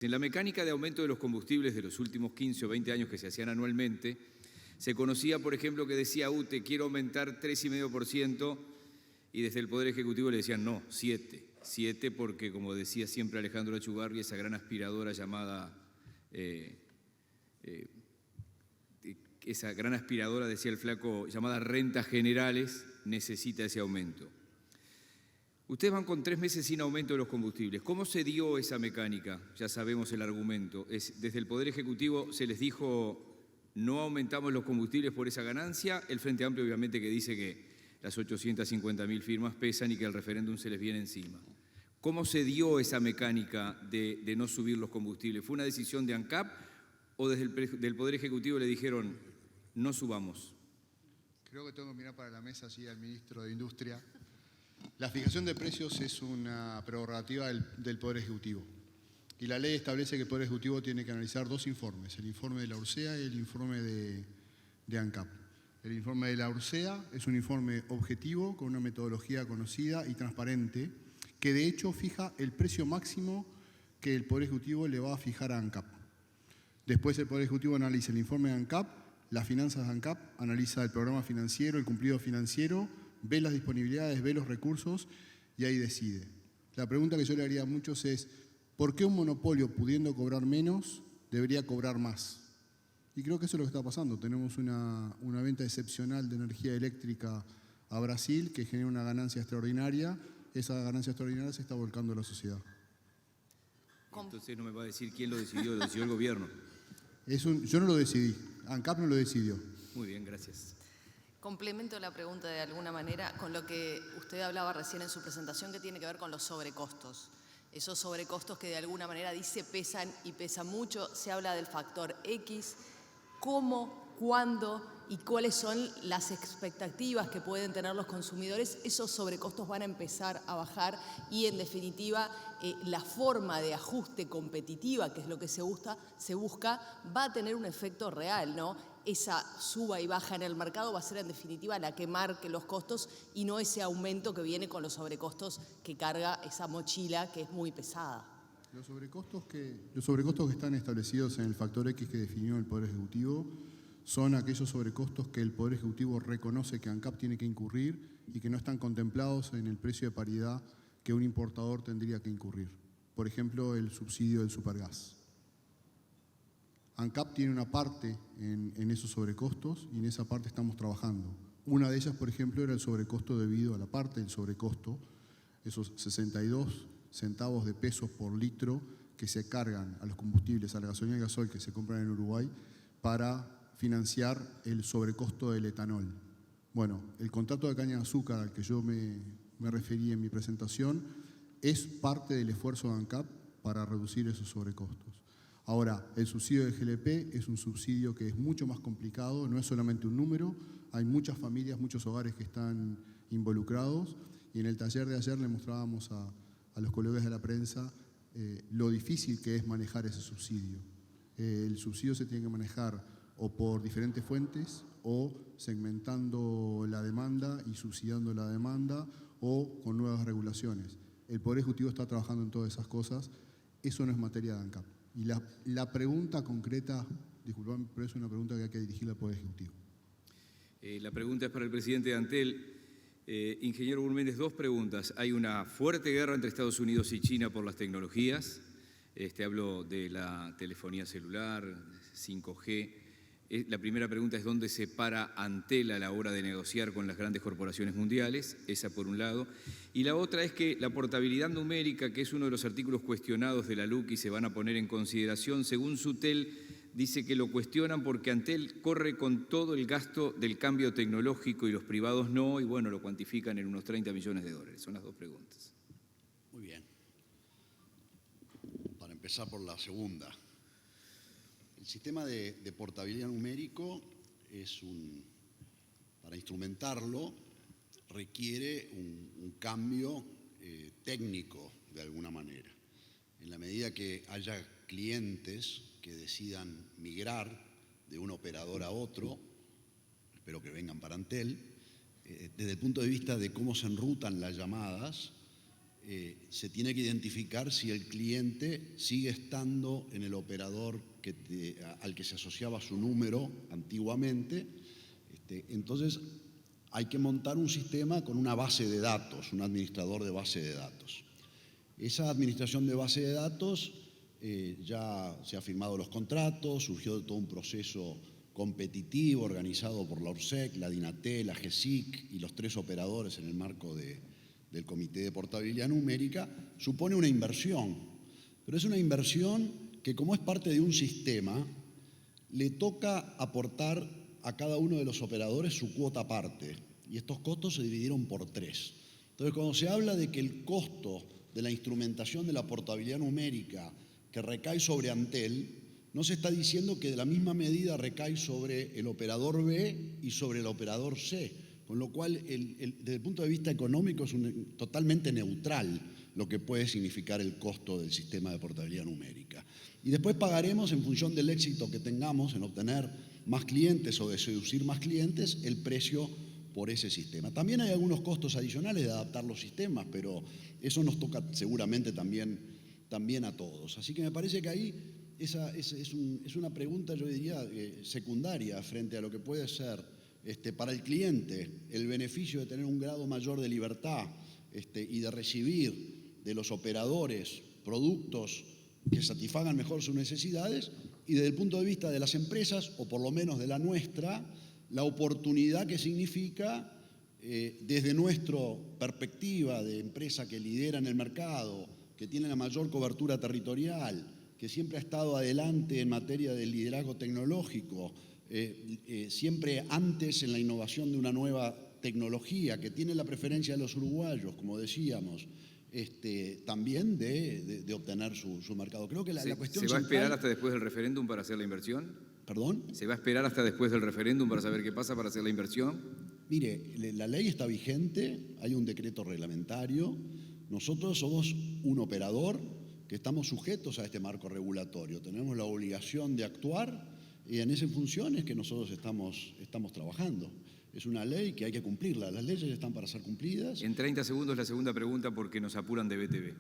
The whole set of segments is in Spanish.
En la mecánica de aumento de los combustibles de los últimos 15 o 20 años que se hacían anualmente, se conocía, por ejemplo, que decía UTE, quiero aumentar 3,5%, y desde el Poder Ejecutivo le decían, no, 7 porque, como decía siempre Alejandro Echevarri, esa gran aspiradora llamada, decía el flaco, llamada rentas generales, necesita ese aumento. Ustedes van con 3 meses sin aumento de los combustibles. ¿Cómo se dio esa mecánica? Ya sabemos el argumento. Desde el Poder Ejecutivo se les dijo, no aumentamos los combustibles por esa ganancia. El Frente Amplio obviamente que dice que las 850.000 firmas pesan y que el referéndum se les viene encima. ¿Cómo se dio esa mecánica de no subir los combustibles? ¿Fue una decisión de ANCAP o desde el Poder Ejecutivo le dijeron, no subamos? Creo que tengo que mirar para la mesa así al ministro de Industria. La fijación de precios es una prerrogativa del Poder Ejecutivo. Y la ley establece que el Poder Ejecutivo tiene que analizar 2 informes, el informe de la URSEA y el informe de ANCAP. El informe de la URSEA es un informe objetivo, con una metodología conocida y transparente, que de hecho fija el precio máximo que el Poder Ejecutivo le va a fijar a ANCAP. Después el Poder Ejecutivo analiza el informe de ANCAP, las finanzas de ANCAP, analiza el programa financiero, el cumplido financiero, ve las disponibilidades, ve los recursos y ahí decide. La pregunta que yo le haría a muchos es, ¿por qué un monopolio pudiendo cobrar menos debería cobrar más? Y creo que eso es lo que está pasando. Tenemos una venta excepcional de energía eléctrica a Brasil que genera una ganancia extraordinaria. Esa ganancia extraordinaria se está volcando a la sociedad. Entonces no me va a decir quién lo decidió el gobierno. Yo no lo decidí, ANCAP no lo decidió. Muy bien, gracias. Complemento la pregunta de alguna manera con lo que usted hablaba recién en su presentación, que tiene que ver con los sobrecostos. Esos sobrecostos que de alguna manera dice pesan y pesan mucho. Se habla del factor X. ¿Cómo, cuándo y cuáles son las expectativas que pueden tener los consumidores? Esos sobrecostos van a empezar a bajar y, en definitiva, la forma de ajuste competitiva, que es lo que se busca, va a tener un efecto real, ¿no? Esa suba y baja en el mercado va a ser, en definitiva, la que marque los costos y no ese aumento que viene con los sobrecostos que carga esa mochila que es muy pesada. Los sobrecostos que están establecidos en el factor X que definió el Poder Ejecutivo son aquellos sobrecostos que el Poder Ejecutivo reconoce que ANCAP tiene que incurrir y que no están contemplados en el precio de paridad que un importador tendría que incurrir. Por ejemplo, el subsidio del supergas. ANCAP tiene una parte en esos sobrecostos y en esa parte estamos trabajando. Una de ellas, por ejemplo, era el sobrecosto debido a la parte del sobrecosto, esos 62 centavos de pesos por litro que se cargan a los combustibles, a la gasolina y gasol que se compran en Uruguay para financiar el sobrecosto del etanol. Bueno, el contrato de caña de azúcar al que yo me referí en mi presentación es parte del esfuerzo de ANCAP para reducir esos sobrecostos. Ahora, el subsidio del GLP es un subsidio que es mucho más complicado, no es solamente un número, hay muchas familias, muchos hogares que están involucrados y en el taller de ayer le mostrábamos a los colegas de la prensa lo difícil que es manejar ese subsidio. El subsidio se tiene que manejar o por diferentes fuentes o segmentando la demanda y subsidiando la demanda o con nuevas regulaciones. El Poder Ejecutivo está trabajando en todas esas cosas, eso no es materia de ANCAP. Y la pregunta concreta, disculpame, pero es una pregunta que hay que dirigirle al Poder Ejecutivo. La pregunta es para el presidente de Antel. Ingeniero Burméndez, 2 preguntas. Hay una fuerte guerra entre Estados Unidos y China por las tecnologías. Hablo de la telefonía celular, 5G. La primera pregunta es dónde se para Antel a la hora de negociar con las grandes corporaciones mundiales, esa por un lado. Y la otra es que la portabilidad numérica, que es uno de los artículos cuestionados de la LUC y se van a poner en consideración, según Sutel, dice que lo cuestionan porque Antel corre con todo el gasto del cambio tecnológico y los privados no, y bueno, lo cuantifican en unos 30 millones de dólares. Son las 2 preguntas. Muy bien. Para empezar por la segunda. El sistema de portabilidad numérico para instrumentarlo requiere un cambio técnico de alguna manera. En la medida que haya clientes que decidan migrar de un operador a otro, espero que vengan para Antel, desde el punto de vista de cómo se enrutan las llamadas, se tiene que identificar si el cliente sigue estando en el operador al que se asociaba su número antiguamente. Entonces hay que montar un sistema con una base de datos, un administrador de base de datos. Esa administración de base de datos ya se han firmado los contratos, surgió todo un proceso competitivo organizado por la ORSEC, la DINATE, la GESIC y los 3 operadores en el marco del Comité de Portabilidad Numérica. Supone una inversión, pero es una inversión que, como es parte de un sistema, le toca aportar a cada uno de los operadores su cuota aparte, y estos costos se dividieron por 3. Entonces, cuando se habla de que el costo de la instrumentación de la portabilidad numérica que recae sobre Antel, no se está diciendo que de la misma medida recae sobre el operador B y sobre el operador C, con lo cual desde el punto de vista económico es totalmente neutral lo que puede significar el costo del sistema de portabilidad numérica. Y después pagaremos, en función del éxito que tengamos en obtener más clientes o de seducir más clientes, el precio por ese sistema. También hay algunos costos adicionales de adaptar los sistemas, pero eso nos toca seguramente también a todos. Así que me parece que ahí esa es una pregunta, yo diría, secundaria frente a lo que puede ser para el cliente el beneficio de tener un grado mayor de libertad y de recibir de los operadores productos que satisfagan mejor sus necesidades, y desde el punto de vista de las empresas, o por lo menos de la nuestra, la oportunidad que significa, desde nuestra perspectiva de empresa que lidera en el mercado, que tiene la mayor cobertura territorial, que siempre ha estado adelante en materia de liderazgo tecnológico, siempre antes en la innovación de una nueva tecnología, que tiene la preferencia de los uruguayos, como decíamos, también de obtener su mercado. Creo que la cuestión ¿Se va a esperar central... hasta después del referéndum para hacer la inversión? ¿Perdón? ¿Se va a esperar hasta después del referéndum para saber qué pasa para hacer la inversión? Mire, la ley está vigente, hay un decreto reglamentario. Nosotros somos un operador que estamos sujetos a este marco regulatorio. Tenemos la obligación de actuar, y en esas funciones que nosotros estamos trabajando. Es una ley que hay que cumplirla. Las leyes están para ser cumplidas. En 30 segundos la segunda pregunta, porque nos apuran de BTV.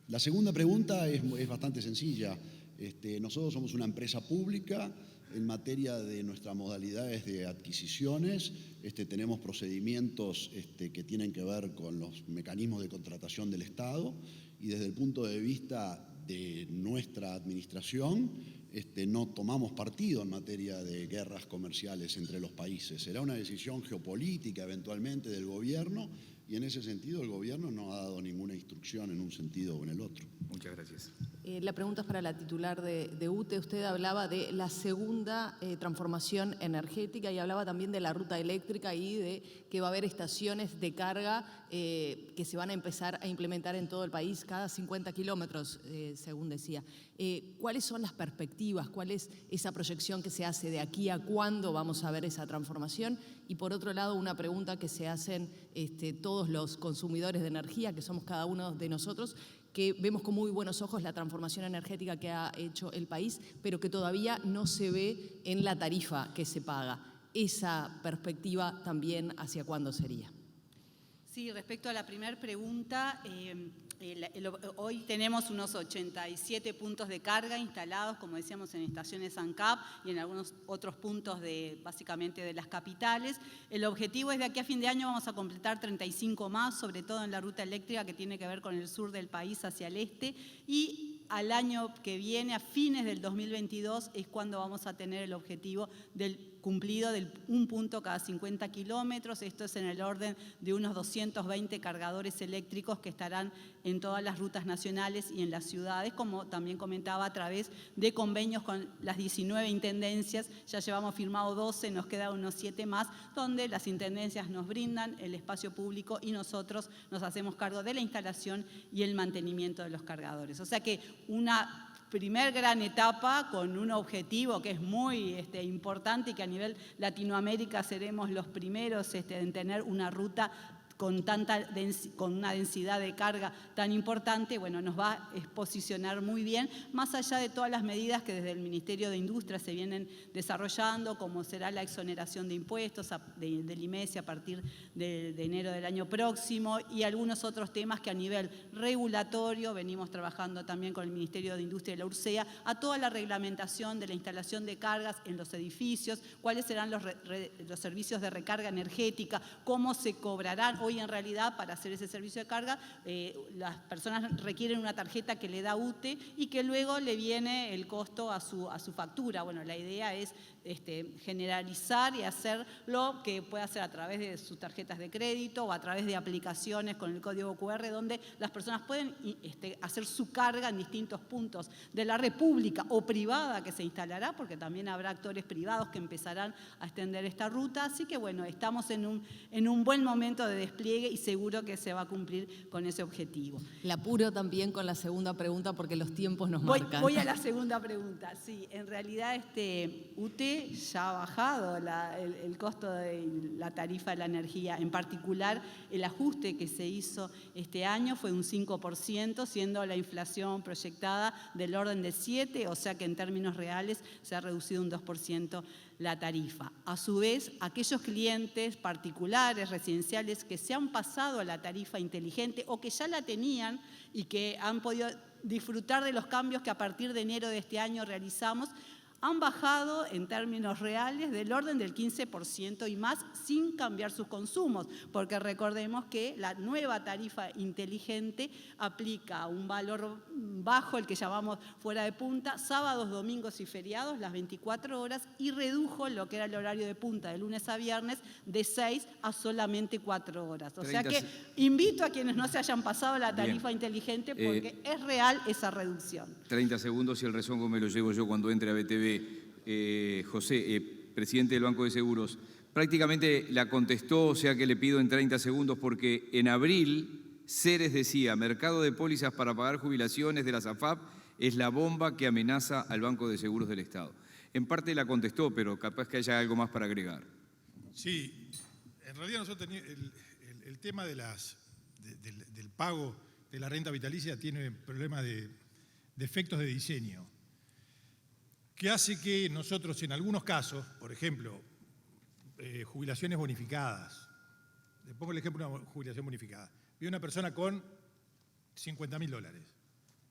La segunda pregunta es bastante sencilla. Nosotros somos una empresa pública. En materia de nuestras modalidades de adquisiciones, tenemos procedimientos que tienen que ver con los mecanismos de contratación del Estado, y desde el punto de vista de nuestra administración, no tomamos partido en materia de guerras comerciales entre los países. Será una decisión geopolítica eventualmente del gobierno, y en ese sentido el gobierno no ha dado ninguna instrucción en un sentido o en el otro. Muchas gracias. La pregunta es para la titular de UTE. Usted hablaba de la segunda transformación energética y hablaba también de la ruta eléctrica y de que va a haber estaciones de carga que se van a empezar a implementar en todo el país cada 50 kilómetros, según decía. ¿Cuáles son las perspectivas? ¿Cuál es esa proyección que se hace de aquí a cuándo vamos a ver esa transformación? Y por otro lado, una pregunta que se hacen todos los consumidores de energía, que somos cada uno de nosotros, que vemos con muy buenos ojos la transformación energética que ha hecho el país, pero que todavía no se ve en la tarifa que se paga. Esa perspectiva también, ¿hacia cuándo sería? Sí, respecto a la primera pregunta, hoy tenemos unos 87 puntos de carga instalados, como decíamos, en estaciones ANCAP y en algunos otros puntos básicamente de las capitales. El objetivo es de aquí a fin de año vamos a completar 35 más, sobre todo en la ruta eléctrica que tiene que ver con el sur del país hacia el este, y al año que viene, a fines del 2022, es cuando vamos a tener el objetivo del cumplido del un punto cada 50 kilómetros. Esto es en el orden de unos 220 cargadores eléctricos que estarán en todas las rutas nacionales y en las ciudades, como también comentaba, a través de convenios con las 19 intendencias. Ya llevamos firmado 12, nos quedan unos 7 más, donde las intendencias nos brindan el espacio público y nosotros nos hacemos cargo de la instalación y el mantenimiento de los cargadores. O sea que una primer gran etapa con un objetivo que es muy importante y que a nivel Latinoamérica seremos los primeros en tener una ruta con una densidad de carga tan importante, bueno, nos va a posicionar muy bien, más allá de todas las medidas que desde el Ministerio de Industria se vienen desarrollando, como será la exoneración de impuestos del IMESI a partir de enero del año próximo, y algunos otros temas que a nivel regulatorio venimos trabajando también con el Ministerio de Industria y la URSEA, a toda la reglamentación de la instalación de cargas en los edificios, cuáles serán los servicios de recarga energética, cómo se cobrarán. Hoy en realidad para hacer ese servicio de carga las personas requieren una tarjeta que le da UTE y que luego le viene el costo a su factura. Bueno, la idea es generalizar y hacerlo que pueda hacer a través de sus tarjetas de crédito o a través de aplicaciones con el código QR, donde las personas pueden hacer su carga en distintos puntos de la República o privada que se instalará, porque también habrá actores privados que empezarán a extender esta ruta. Así que bueno, estamos en un buen momento de despliegue y seguro que se va a cumplir con ese objetivo. La apuro también con la segunda pregunta porque los tiempos nos marcan. Voy a la segunda pregunta. Sí, en realidad UTE ya ha bajado el costo de la tarifa de la energía. En particular, el ajuste que se hizo este año fue un 5%, siendo la inflación proyectada del orden de 7%, o sea que en términos reales se ha reducido un 2% la tarifa. A su vez, aquellos clientes particulares, residenciales, que se han pasado a la tarifa inteligente o que ya la tenían y que han podido disfrutar de los cambios que a partir de enero de este año realizamos, han bajado en términos reales del orden del 15% y más sin cambiar sus consumos, porque recordemos que la nueva tarifa inteligente aplica un valor bajo, el que llamamos fuera de punta, sábados, domingos y feriados, las 24 horas, y redujo lo que era el horario de punta de lunes a viernes de 6 a solamente 4 horas. O sea que invito a quienes no se hayan pasado a la tarifa inteligente porque es real esa reducción. 30 segundos y el rezongo me lo llevo yo cuando entre a BTV. José, presidente del Banco de Seguros, prácticamente la contestó, o sea que le pido en 30 segundos, porque en abril Ceres decía, mercado de pólizas para pagar jubilaciones de la SAFAP es la bomba que amenaza al Banco de Seguros del Estado. En parte la contestó, pero capaz que haya algo más para agregar. Sí, en realidad nosotros teníamos el tema del pago de la renta vitalicia tiene problemas de efectos de diseño, que hace que nosotros en algunos casos, por ejemplo, jubilaciones bonificadas, le pongo el ejemplo de una jubilación bonificada, vive una persona con $50.000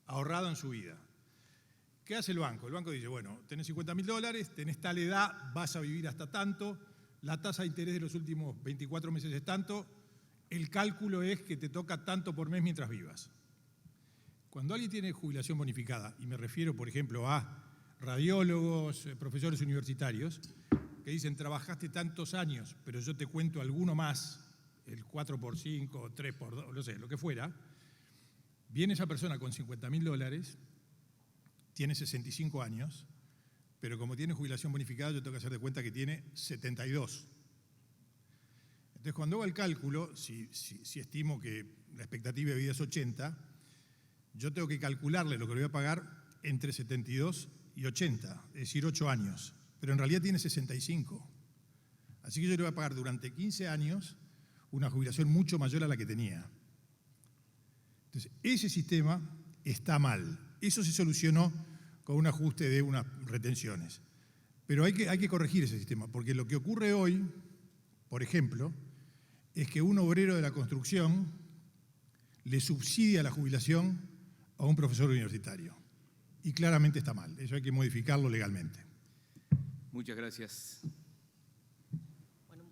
ahorrado en su vida. ¿Qué hace el banco? El banco dice, bueno, tenés $50.000, tenés tal edad, vas a vivir hasta tanto, la tasa de interés de los últimos 24 meses es tanto, el cálculo es que te toca tanto por mes mientras vivas. Cuando alguien tiene jubilación bonificada, y me refiero, por ejemplo, a radiólogos, profesores universitarios, que dicen, trabajaste tantos años, pero yo te cuento alguno más, el 4x5, 3x2, no sé, lo que fuera, viene esa persona con $50.000, tiene 65 años, pero como tiene jubilación bonificada, yo tengo que hacer de cuenta que tiene 72. Entonces, cuando hago el cálculo, si estimo que la expectativa de vida es 80, yo tengo que calcularle lo que le voy a pagar entre 72 y 80, es decir, 8 años, pero en realidad tiene 65. Así que yo le voy a pagar durante 15 años una jubilación mucho mayor a la que tenía. Entonces, ese sistema está mal. Eso se solucionó con un ajuste de unas retenciones. Pero hay que corregir ese sistema, porque lo que ocurre hoy, por ejemplo, es que un obrero de la construcción le subsidia la jubilación a un profesor universitario. Y claramente está mal. Eso hay que modificarlo legalmente. Muchas gracias. Bueno,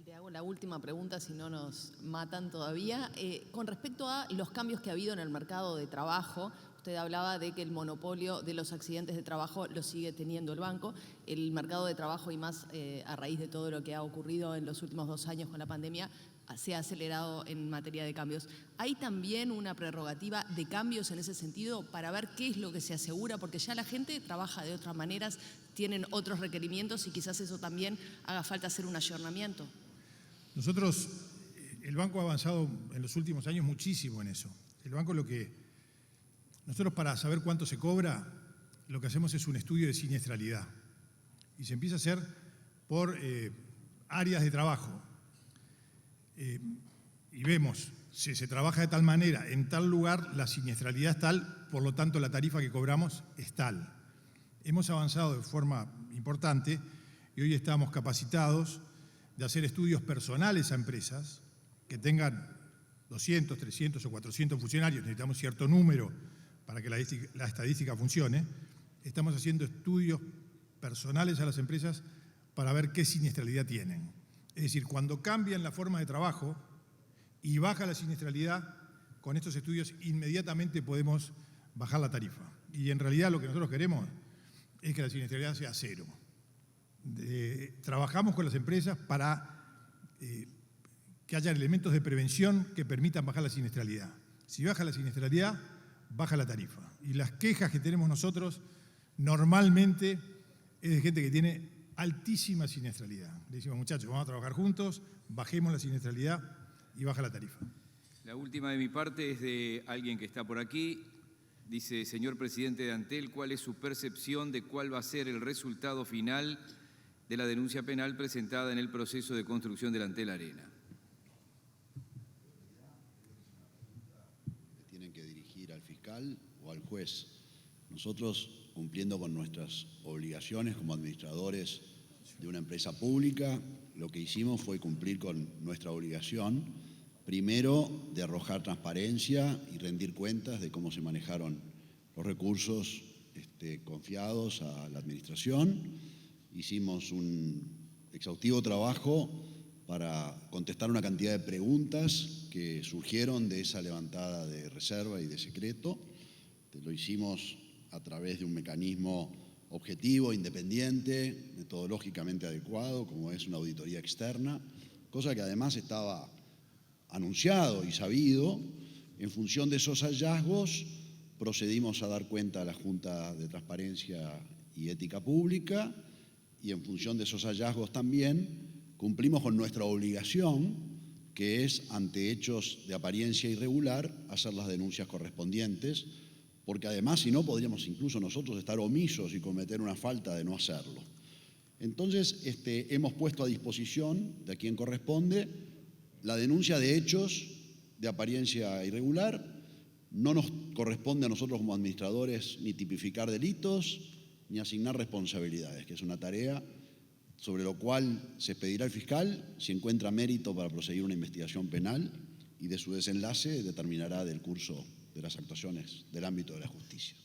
le hago la última pregunta, si no nos matan todavía. Con respecto a los cambios que ha habido en el mercado de trabajo, usted hablaba de que el monopolio de los accidentes de trabajo lo sigue teniendo el banco. El mercado de trabajo, y más a raíz de todo lo que ha ocurrido en los últimos 2 años con la pandemia, se ha acelerado en materia de cambios. ¿Hay también una prerrogativa de cambios en ese sentido para ver qué es lo que se asegura? Porque ya la gente trabaja de otras maneras, tienen otros requerimientos y quizás eso también haga falta hacer un ayornamiento. Nosotros, el banco ha avanzado en los últimos años muchísimo en eso. El banco nosotros para saber cuánto se cobra, lo que hacemos es un estudio de siniestralidad. Y se empieza a hacer por áreas de trabajo. y vemos, si se trabaja de tal manera, en tal lugar, la siniestralidad es tal, por lo tanto la tarifa que cobramos es tal. Hemos avanzado de forma importante y hoy estamos capacitados de hacer estudios personales a empresas que tengan 200, 300 o 400 funcionarios, necesitamos cierto número para que la estadística funcione. Estamos haciendo estudios personales a las empresas para ver qué siniestralidad tienen. Es decir, cuando cambian la forma de trabajo y baja la siniestralidad, con estos estudios inmediatamente podemos bajar la tarifa. Y en realidad lo que nosotros queremos es que la siniestralidad sea cero. Trabajamos con las empresas para que haya elementos de prevención que permitan bajar la siniestralidad. Si baja la siniestralidad, baja la tarifa. Y las quejas que tenemos nosotros normalmente es de gente que tiene altísima siniestralidad. Le decimos, muchachos, vamos a trabajar juntos, bajemos la siniestralidad y baja la tarifa. La última de mi parte es de alguien que está por aquí. Dice, señor presidente de Antel, ¿cuál es su percepción de cuál va a ser el resultado final de la denuncia penal presentada en el proceso de construcción del Antel Arena? Tienen que dirigir al fiscal o al juez. Nosotros, cumpliendo con nuestras obligaciones como administradores de una empresa pública, lo que hicimos fue cumplir con nuestra obligación, primero de arrojar transparencia y rendir cuentas de cómo se manejaron los recursos confiados a la administración. Hicimos un exhaustivo trabajo para contestar una cantidad de preguntas que surgieron de esa levantada de reserva y de secreto. Lo hicimos a través de un mecanismo objetivo, independiente, metodológicamente adecuado, como es una auditoría externa, cosa que además estaba anunciado y sabido. En función de esos hallazgos, procedimos a dar cuenta a la Junta de Transparencia y Ética Pública y en función de esos hallazgos también cumplimos con nuestra obligación, que es, ante hechos de apariencia irregular, hacer las denuncias correspondientes, porque además, si no, podríamos incluso nosotros estar omisos y cometer una falta de no hacerlo. Entonces, hemos puesto a disposición de quien corresponde la denuncia de hechos de apariencia irregular. No nos corresponde a nosotros como administradores ni tipificar delitos ni asignar responsabilidades, que es una tarea sobre lo cual se pedirá al fiscal si encuentra mérito para proseguir una investigación penal y de su desenlace determinará del curso de las actuaciones del ámbito de la justicia.